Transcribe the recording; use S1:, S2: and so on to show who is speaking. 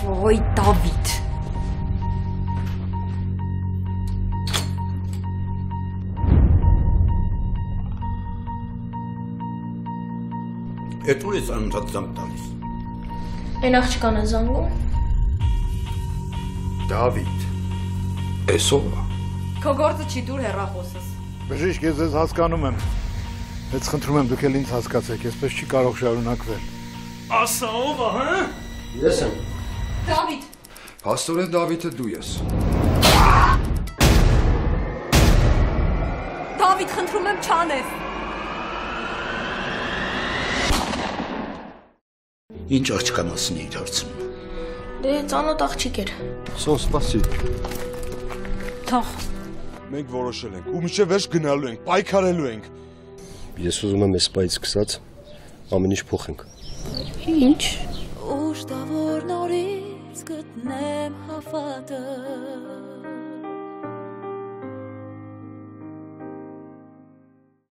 S1: Ոյ Դավիթ։
S2: Էդ ուր ես անընդհատ զանգ տալիս։
S3: Այն աղջկան է զանգում։
S2: Դավիթ, էս ով է։
S1: Քո գործը չի դուր հեռախոսս։
S4: Բժիշկ, ես ձեզ հասկանում եմ։ Բայց խնդրում եմ դուք էլ ինձ հասկացեք, այսպես չի կարող շարունակվել։
S5: Ասա ով է, հա։
S2: Ես եմ։
S1: Դավիթ։
S6: Փաստորեն Դավիթը դու ես։
S1: Դավիթ, խնդրում եմ չանես։
S2: Ինչ աղջկա մասին էիր հարցնում։
S3: Դե ծանոթ աղջիկ էր։
S6: Սո, սպասի։
S1: Թող։
S5: Մենք որոշել ենք, ու մինչև վերջ գնալու ենք, պայքարելու ենք։
S6: Ես ուզում եմ այս պայից սկսած ամեն ինչ փոխենք։
S3: Ինչ։
S7: Ուշ տա որ նորից գտնեմ հավատը